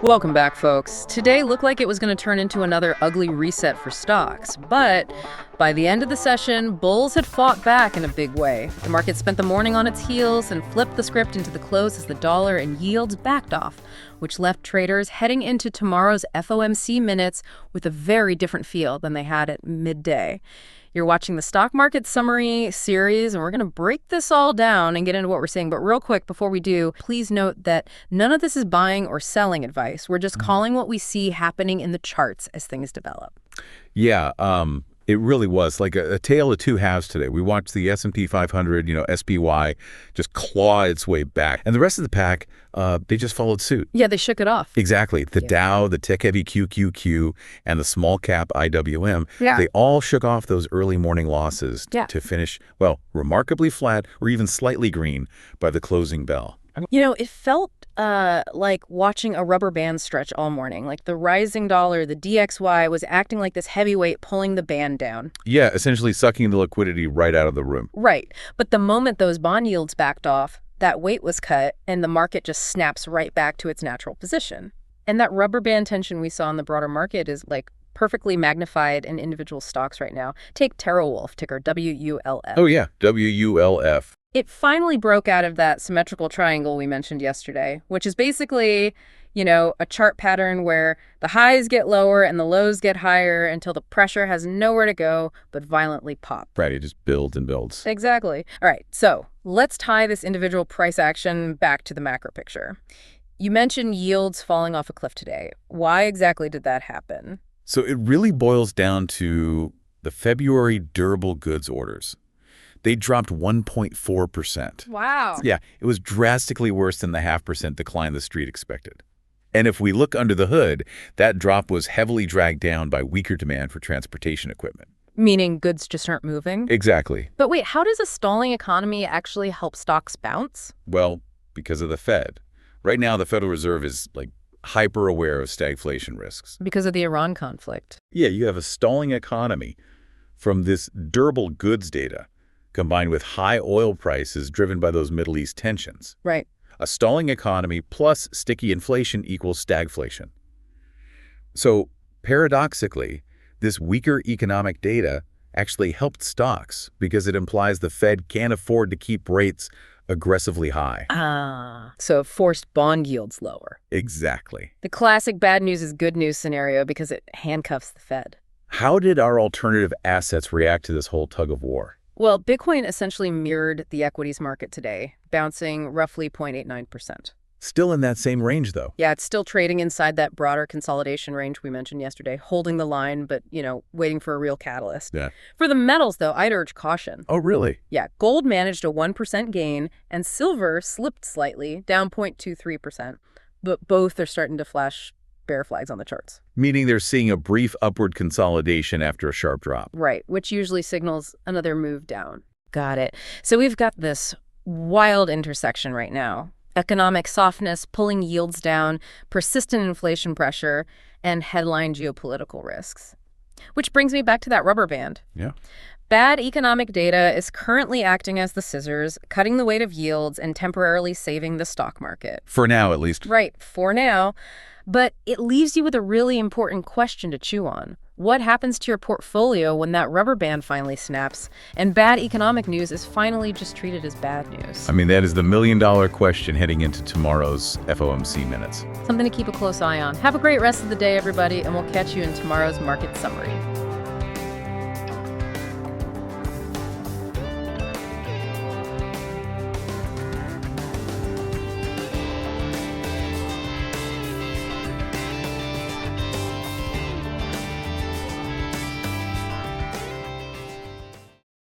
Welcome back, folks. Today looked like it was going to turn into another ugly reset for stocks, but by the end of the session, bulls had fought back in a big way. The market spent the morning on its heels and flipped the script into the close as the dollar and yields backed off, which left traders heading into tomorrow's FOMC minutes with a very different feel than they had at midday. You're watching the stock market summary series, and we're going to break this all down and get into what we're seeing. But real quick, before we do, please note that none of this is buying or selling advice. We're just calling what we see happening in the charts as things develop. Yeah, it really was like a tale of two halves today. We watched the S&P 500, SPY, just claw its way back. And the rest of the pack, they just followed suit. Yeah, they shook it off. Exactly. The Dow, the tech-heavy QQQ, and the small-cap IWM, they all shook off those early morning losses to finish, well, remarkably flat or even slightly green by the closing bell. It felt like watching a rubber band stretch all morning. Like the rising dollar, the DXY, was acting like this heavyweight pulling the band down. Yeah, essentially sucking the liquidity right out of the room. Right. But the moment those bond yields backed off, that weight was cut and the market just snaps right back to its natural position. And that rubber band tension we saw in the broader market is like perfectly magnified in individual stocks right now. Take TeraWulf, ticker WULF. Oh yeah, WULF. It finally broke out of that symmetrical triangle we mentioned yesterday, which is basically, a chart pattern where the highs get lower and the lows get higher until the pressure has nowhere to go but violently pop. Right, it just builds and builds. Exactly. All right, so let's tie this individual price action back to the macro picture. You mentioned yields falling off a cliff today. Why exactly did that happen? So it really boils down to the February durable goods orders. They dropped 1.4%. Wow. Yeah, it was drastically worse than the 0.5% decline the street expected. And if we look under the hood, that drop was heavily dragged down by weaker demand for transportation equipment. Meaning goods just aren't moving? Exactly. But wait, how does a stalling economy actually help stocks bounce? Well, because of the Fed. Right now, the Federal Reserve is hyper aware of stagflation risks. Because of the Iran conflict. Yeah, you have a stalling economy from this durable goods data combined with high oil prices driven by those Middle East tensions. Right. A stalling economy plus sticky inflation equals stagflation. So, paradoxically, this weaker economic data actually helped stocks because it implies the Fed can't afford to keep rates aggressively high. So it forced bond yields lower. Exactly. The classic bad news is good news scenario because it handcuffs the Fed. How did our alternative assets react to this whole tug of war? Well, Bitcoin essentially mirrored the equities market today, bouncing roughly 0.89%. Still in that same range, though. Yeah, it's still trading inside that broader consolidation range we mentioned yesterday, holding the line, but, waiting for a real catalyst. Yeah. For the metals, though, I'd urge caution. Oh, really? Yeah, gold managed a 1% gain, and silver slipped slightly, down 0.23%. But both are starting to flash bear flags on the charts. Meaning they're seeing a brief upward consolidation after a sharp drop. Right, which usually signals another move down. Got it. So we've got this wild intersection right now. Economic softness pulling yields down, persistent inflation pressure, and headline geopolitical risks. Which brings me back to that rubber band. Yeah. Bad economic data is currently acting as the scissors, cutting the weight of yields and temporarily saving the stock market. For now, at least. Right, for now. But it leaves you with a really important question to chew on. What happens to your portfolio when that rubber band finally snaps and bad economic news is finally just treated as bad news? I mean, that is the million-dollar question heading into tomorrow's FOMC minutes. Something to keep a close eye on. Have a great rest of the day, everybody, and we'll catch you in tomorrow's market summary.